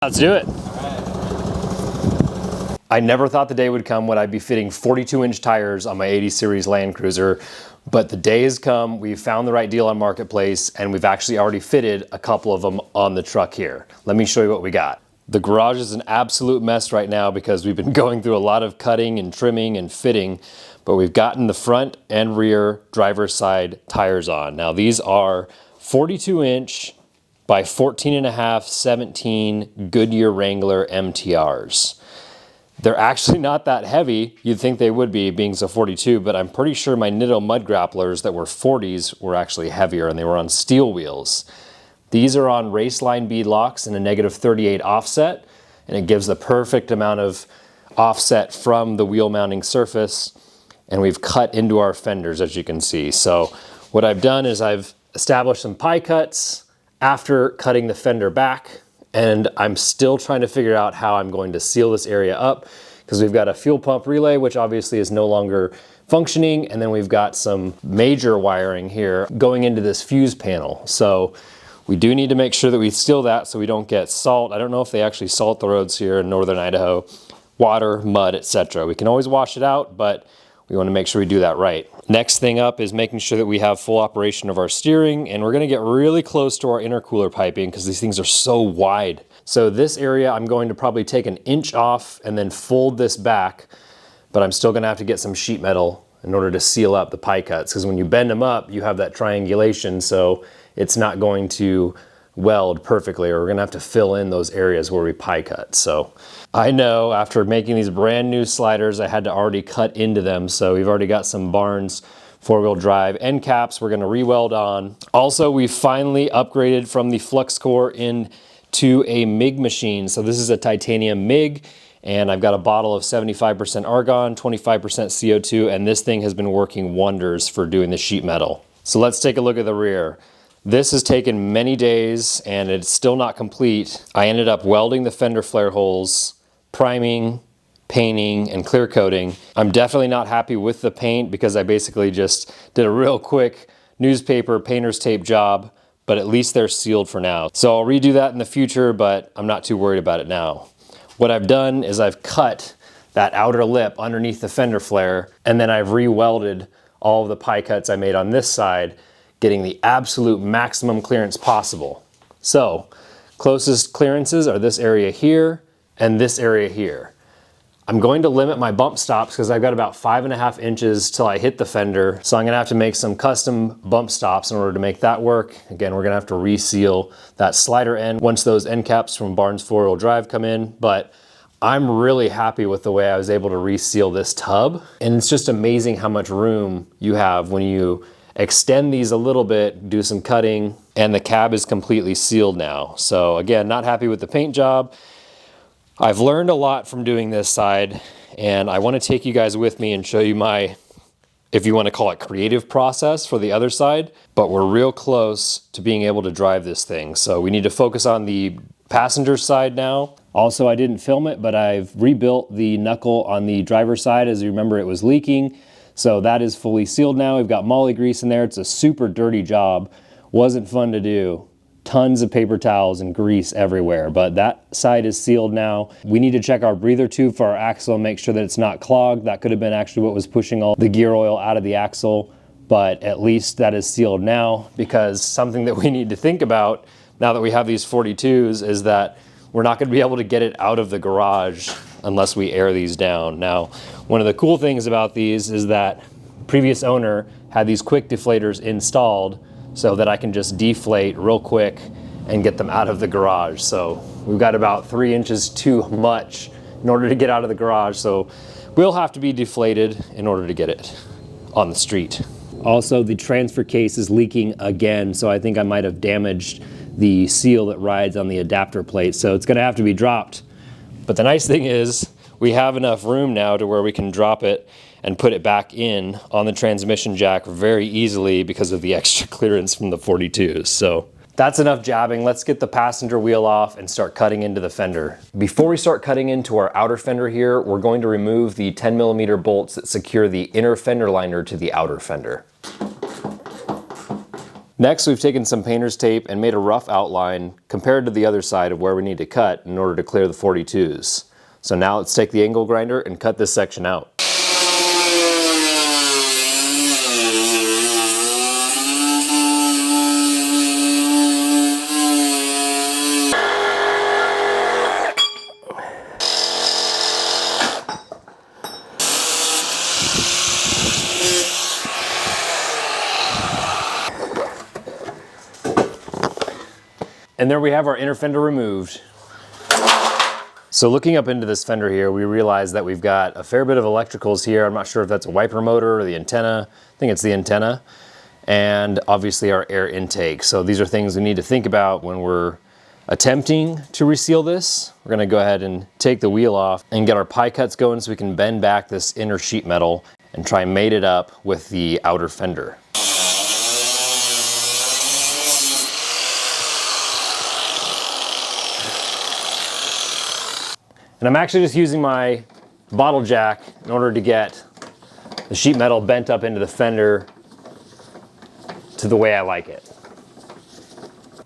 Let's do it. I never thought the day would come when I'd be fitting 42-inch tires on my 80 series landcruiser, but the day has come. We've found the right deal on Marketplace, and we've actually already fitted a couple of them on the truck here. Let me show you what we got. The garage is an absolute mess right now because we've been going through a lot of cutting and trimming and fitting, but we've gotten the front and rear driver's side tires on. Now these are 42-inch by 14.5 17 Goodyear Wrangler MTRs. They're actually not that heavy. You'd think they would be, being so 42, but I'm pretty sure my Nitto mud grapplers that were 40s were actually heavier, and they were on steel wheels. These are on Raceline Beadlocks in a -38 offset, and it gives the perfect amount of offset from the wheel mounting surface, and we've cut into our fenders, as you can see. So what I've done is I've established some pie cuts after cutting the fender back, and I'm still trying to figure out how I'm going to seal this area up, because we've got a fuel pump relay, which obviously is no longer functioning, and then we've got some major wiring here going into this fuse panel. So we do need to make sure that we seal that so we don't get salt. I don't know if they actually salt the roads here in northern Idaho, water, mud, etc. We can always wash it out, but we want to make sure we do that right. Next thing up is making sure that we have full operation of our steering, and we're going to get really close to our intercooler piping because these things are so wide. So this area I'm going to probably take an inch off and then fold this back, but I'm still going to have to get some sheet metal in order to seal up the pie cuts, because when you bend them up you have that triangulation, so it's not going to weld perfectly, or we're gonna have to fill in those areas where we pie cut. So I know after making these brand new sliders I had to already cut into them, so we've already got some Barnes four-wheel drive end caps we're gonna re-weld on. Also, we finally upgraded from the flux core into a MIG machine. So this is a titanium MIG, and I've got a bottle of 75% argon, 25% CO2, and this thing has been working wonders for doing the sheet metal. So let's take a look at the rear. This has taken many days and it's still not complete. I ended up welding the fender flare holes, priming, painting, and clear coating. I'm definitely not happy with the paint because I basically just did a real quick newspaper painter's tape job, but at least they're sealed for now. So I'll redo that in the future, but I'm not too worried about it now. What I've done is I've cut that outer lip underneath the fender flare, and then I've re-welded all of the pie cuts I made on this side, getting the absolute maximum clearance possible. So closest clearances are this area here and this area here. I'm going to limit my bump stops because I've got about 5.5 inches till I hit the fender. So I'm gonna have to make some custom bump stops in order to make that work. Again, we're gonna have to reseal that slider end once those end caps from Barnes four-wheel drive come in, but I'm really happy with the way I was able to reseal this tub. And it's just amazing how much room you have when you extend these a little bit, do some cutting, and the cab is completely sealed now. So again, not happy with the paint job. I've learned a lot from doing this side, and I want to take you guys with me and show you my, if you want to call it, creative process for the other side, but we're real close to being able to drive this thing. So we need to focus on the passenger side now. Also, I didn't film it, but I've rebuilt the knuckle on the driver's side. As you remember, it was leaking. So that is fully sealed now. We've got moly grease in there. It's a super dirty job. Wasn't fun to do. Tons of paper towels and grease everywhere, but that side is sealed now. We need to check our breather tube for our axle and make sure that it's not clogged. That could have been actually what was pushing all the gear oil out of the axle, but at least that is sealed now, because something that we need to think about now that we have these 42s is that we're not going to be able to get it out of the garage unless we air these down. Now, one of the cool things about these is that previous owner had these quick deflators installed so that I can just deflate real quick and get them out of the garage. So we've got about 3 inches too much in order to get out of the garage. So we'll have to be deflated in order to get it on the street. Also, the transfer case is leaking again, so I think I might have damaged the seal that rides on the adapter plate, so it's gonna have to be dropped. But the nice thing is we have enough room now to where we can drop it and put it back in on the transmission jack very easily because of the extra clearance from the 42s. So that's enough jabbing. Let's get the passenger wheel off and start cutting into the fender. Before we start cutting into our outer fender here, we're going to remove the 10mm bolts that secure the inner fender liner to the outer fender. Next, we've taken some painter's tape and made a rough outline compared to the other side of where we need to cut in order to clear the 42s. So now let's take the angle grinder and cut this section out. And there we have our inner fender removed. So looking up into this fender here, we realize that we've got a fair bit of electricals here. I'm not sure if that's a wiper motor or the antenna. I think it's the antenna. And obviously our air intake. So these are things we need to think about when we're attempting to reseal this. We're gonna go ahead and take the wheel off and get our pie cuts going so we can bend back this inner sheet metal and try and mate it up with the outer fender. And I'm actually just using my bottle jack in order to get the sheet metal bent up into the fender to the way I like it.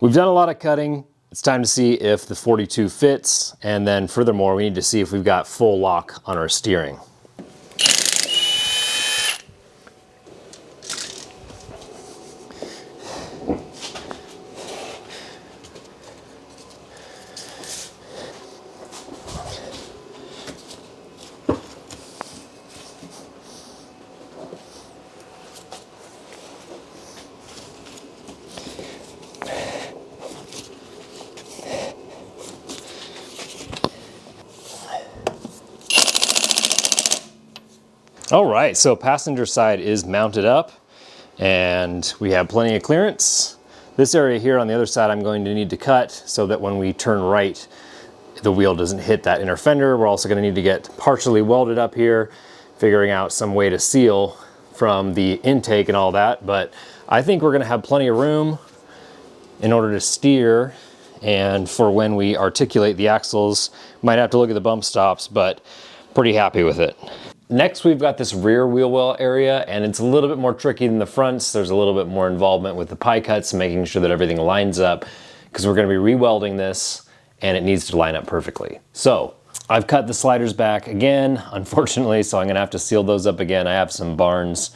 We've done a lot of cutting. It's time to see if the 42 fits, and then furthermore, we need to see if we've got full lock on our steering. All right, so passenger side is mounted up and we have plenty of clearance. This area here on the other side I'm going to need to cut so that when we turn right, the wheel doesn't hit that inner fender. We're also going to need to get partially welded up here, figuring out some way to seal from the intake and all that. But I think we're going to have plenty of room in order to steer, and for when we articulate the axles, might have to look at the bump stops, but pretty happy with it. Next, we've got this rear wheel well area, and it's a little bit more tricky than the fronts. There's a little bit more involvement with the pie cuts, making sure that everything lines up, because we're going to be re-welding this and it needs to line up perfectly. So I've cut the sliders back again, unfortunately, so I'm going to have to seal those up again. I have some Barnes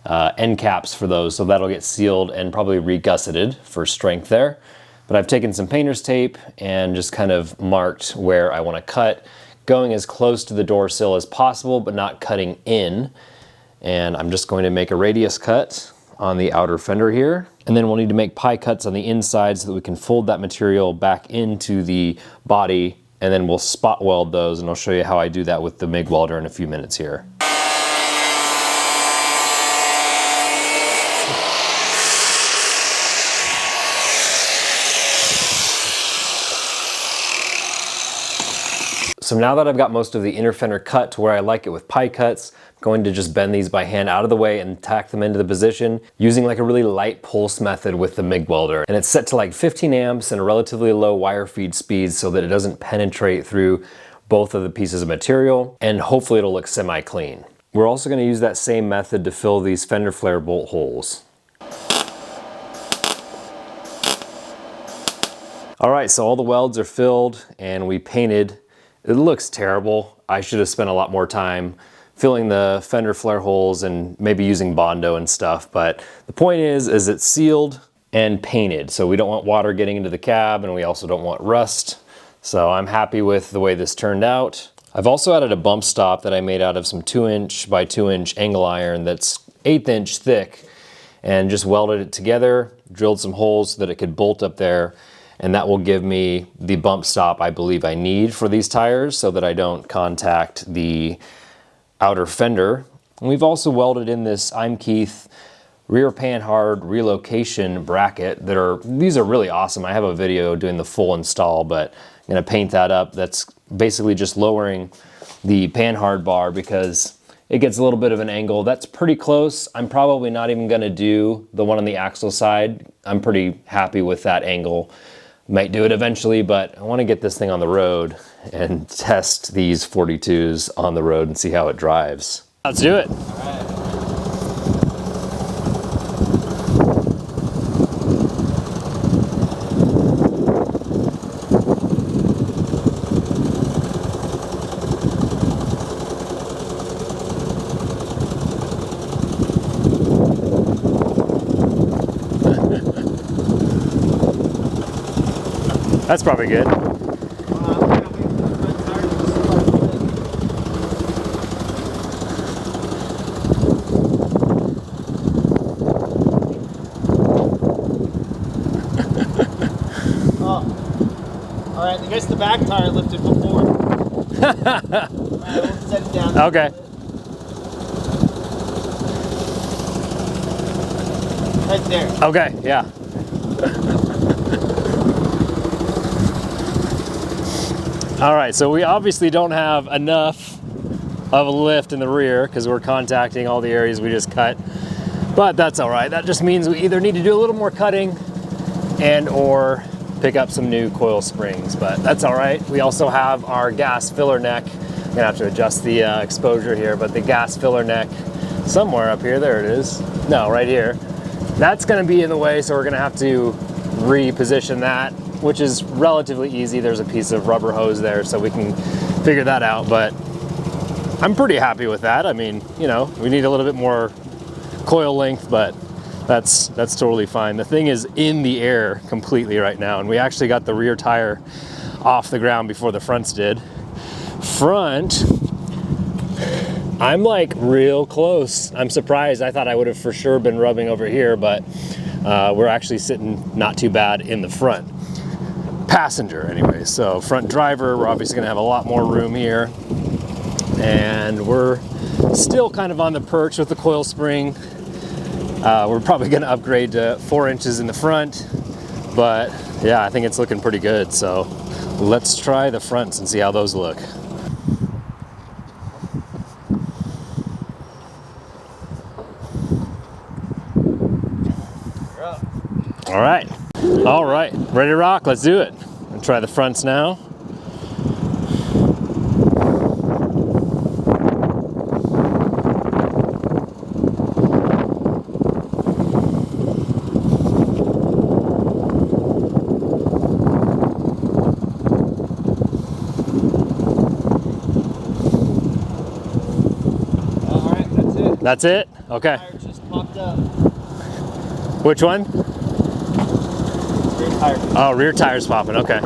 end caps for those, so that'll get sealed and probably re-gusseted for strength there. But I've taken some painter's tape and just kind of marked where I want to cut, going as close to the door sill as possible, but not cutting in. And I'm just going to make a radius cut on the outer fender here. And then we'll need to make pie cuts on the inside so that we can fold that material back into the body, and then we'll spot weld those, and I'll show you how I do that with the MIG welder in a few minutes here. So now that I've got most of the inner fender cut to where I like it with pie cuts, I'm going to just bend these by hand out of the way and tack them into the position using like a really light pulse method with the MIG welder. And it's set to like 15 amps and a relatively low wire feed speed so that it doesn't penetrate through both of the pieces of material, and hopefully it'll look semi-clean. We're also going to use that same method to fill these fender flare bolt holes. All right, so all the welds are filled and we painted. It looks terrible. I should have spent a lot more time filling the fender flare holes and maybe using Bondo and stuff, but the point is it's sealed and painted, so we don't want water getting into the cab and we also don't want rust. So I'm happy with the way this turned out. I've also added a bump stop that I made out of some 2" by 2" angle iron that's 1/8" thick, and just welded it together, drilled some holes so that it could bolt up there. And that will give me the bump stop I believe I need for these tires so that I don't contact the outer fender. And we've also welded in this I'm Keith rear panhard relocation bracket these are really awesome. I have a video doing the full install, but I'm gonna paint that up. That's basically just lowering the panhard bar because it gets a little bit of an angle. That's pretty close. I'm probably not even gonna do the one on the axle side. I'm pretty happy with that angle. Might do it eventually, but I want to get this thing on the road and test these 42s on the road and see how it drives. Let's do it. That's probably good. All right, I guess the back tire lifted before. All right, we'll set it down. Okay. Right there. Okay, yeah. All right, so we obviously don't have enough of a lift in the rear because we're contacting all the areas we just cut, but that's all right. That just means we either need to do a little more cutting and or pick up some new coil springs, but that's all right. We also have our gas filler neck. I'm gonna have to adjust the exposure here, but the gas filler neck somewhere up here, there it is. No, right here. That's gonna be in the way, so we're gonna have to reposition that, which is relatively easy. There's a piece of rubber hose there, so we can figure that out, but I'm pretty happy with that. I mean, you know, we need a little bit more coil length, but that's totally fine. The thing is in the air completely right now, and we actually got the rear tire off the ground before the fronts did. Front, I'm like real close. I'm surprised. I thought I would have for sure been rubbing over here, but we're actually sitting not too bad in the front. Passenger anyway, so front driver, we're obviously gonna have a lot more room here, and we're still kind of on the perch with the coil spring. We're probably gonna upgrade to 4 inches in the front, but yeah, I think it's looking pretty good. So let's try the fronts and see how those look. All right, ready to rock, let's do it. I'll try the fronts now. All right, that's it. That's it? Okay. Tire just popped up. Which one? Rear tire. Oh, rear tire's popping, okay.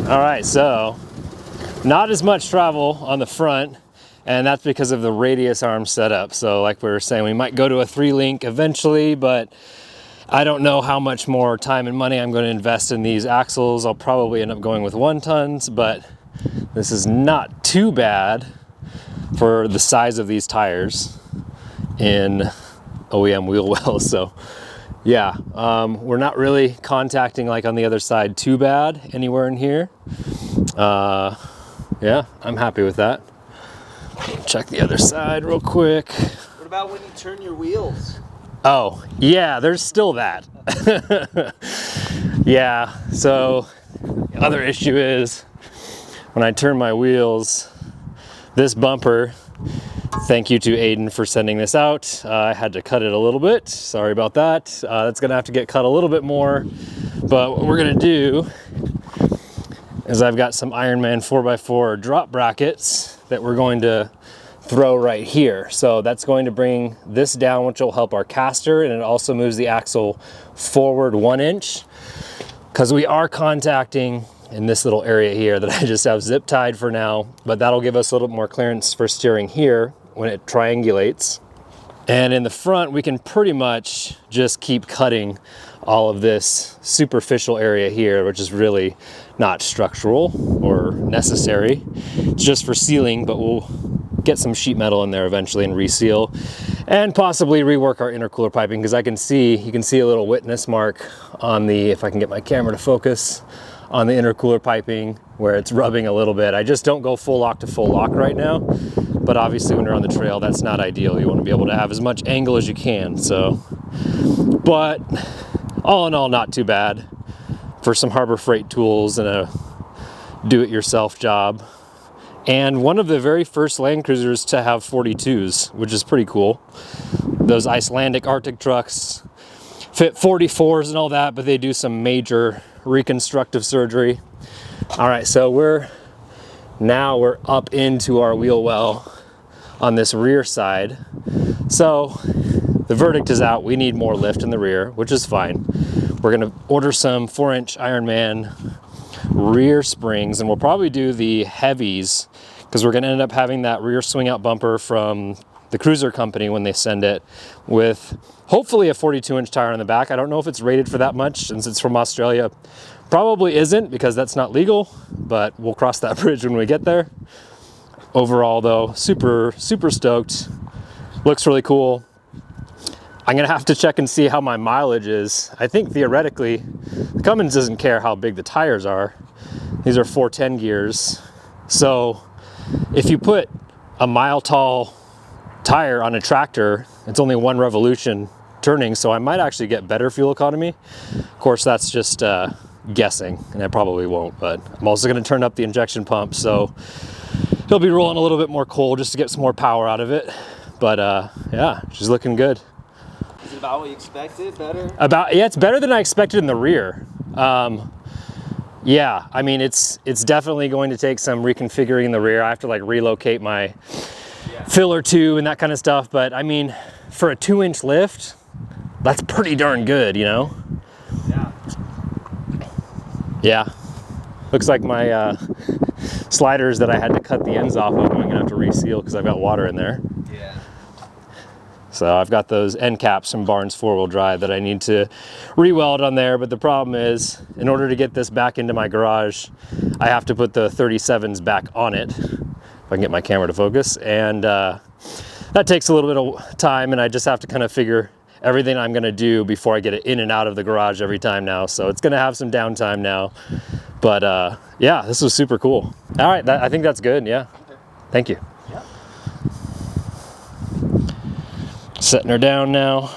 All right, so not as much travel on the front, and that's because of the radius arm setup. So like we were saying, we might go to a 3-link eventually, but I don't know how much more time and money I'm going to invest in these axles. I'll probably end up going with 1-tons, but this is not too bad for the size of these tires in OEM wheel wells. So yeah, we're not really contacting like on the other side too bad anywhere in here. Yeah, I'm happy with that. Check the other side real quick. What about when you turn your wheels? Oh, yeah, there's still that. Yeah, so the other issue is when I turn my wheels, this bumper, thank you to Aiden for sending this out. I had to cut it a little bit. Sorry about that. That's gonna have to get cut a little bit more. But what we're gonna do is I've got some Ironman 4x4 drop brackets that we're going to throw right here. So that's going to bring this down, which will help our caster, and it also moves the axle forward 1 inch, because we are contacting in this little area here that I just have zip tied for now, but that'll give us a little more clearance for steering here when it triangulates. And in the front, we can pretty much just keep cutting all of this superficial area here, which is really not structural or necessary. It's just for sealing, but we'll get some sheet metal in there eventually and reseal, and possibly rework our intercooler piping, because you can see a little witness mark on the, if I can get my camera to focus, on the intercooler piping where it's rubbing a little bit. I just don't go full lock to full lock right now, but obviously when you're on the trail, that's not ideal. You want to be able to have as much angle as you can. So, but all in all, not too bad for some Harbor Freight tools and a do-it-yourself job. And one of the very first Land Cruisers to have 42s, which is pretty cool. Those Icelandic Arctic trucks fit 44s and all that, but they do some major reconstructive surgery. All right, so we're up into our wheel well on this rear side. So the verdict is out. We need more lift in the rear, which is fine. We're gonna order some 4-inch Ironman rear springs, and we'll probably do the heavies because we're gonna end up having that rear swing out bumper from the cruiser company when they send it, with hopefully a 42-inch tire on the back. I don't know if it's rated for that much since it's from Australia. Probably isn't, because that's not legal, but we'll cross that bridge when we get there. Overall though, super stoked. Looks really cool. I'm gonna have to check and see how my mileage is. I think theoretically, the Cummins doesn't care how big the tires are. These are 410 gears. So if you put a mile tall tire on a tractor, it's only 1 revolution turning, so I might actually get better fuel economy. Of course, that's just guessing, and I probably won't, but I'm also gonna turn up the injection pump, so he'll be rolling a little bit more coal just to get some more power out of it. But yeah, she's looking good. Is it about what you expected? Better? Yeah, it's better than I expected in the rear. Yeah, I mean, it's definitely going to take some reconfiguring in the rear. I have to like relocate my filler tube and that kind of stuff. But I mean, for a 2-inch lift, that's pretty darn good, you know? Yeah. Yeah. Looks like my sliders that I had to cut the ends off of, I'm gonna have to reseal because I've got water in there. Yeah. So I've got those end caps from Barnes 4-wheel drive that I need to re-weld on there, but the problem is, in order to get this back into my garage, I have to put the 37s back on it, if I can get my camera to focus, and that takes a little bit of time, and I just have to kind of figure everything I'm gonna do before I get it in and out of the garage every time now, so it's gonna have some downtime now, but yeah, this was super cool. All right, I think that's good, yeah. Okay. Thank you. Yeah. Setting her down now.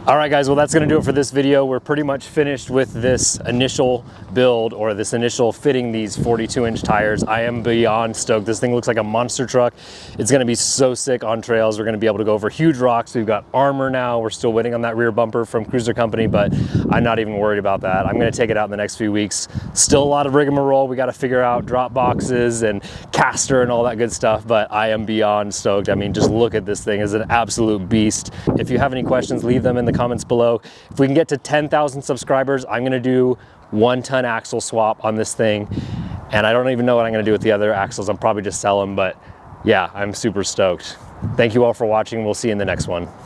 All right guys, well that's gonna do it for this video. We're pretty much finished with this initial build, or this initial fitting these 42-inch tires. I am beyond stoked. This thing looks like a monster truck. It's gonna be so sick on trails. We're gonna be able to go over huge rocks. We've got armor now. We're still waiting on that rear bumper from Cruiser Company, but I'm not even worried about that. I'm gonna take it out in the next few weeks. Still a lot of rigmarole. We gotta figure out drop boxes and caster and all that good stuff, but I am beyond stoked. I mean, just look at this thing. It's an absolute beast. If you have any questions, leave them in the comments below. If we can get to 10,000 subscribers, I'm gonna do 1-ton axle swap on this thing, and I don't even know what I'm gonna do with the other axles. I'm probably just sell them, but yeah, I'm super stoked. Thank you all for watching. We'll see you in the next one.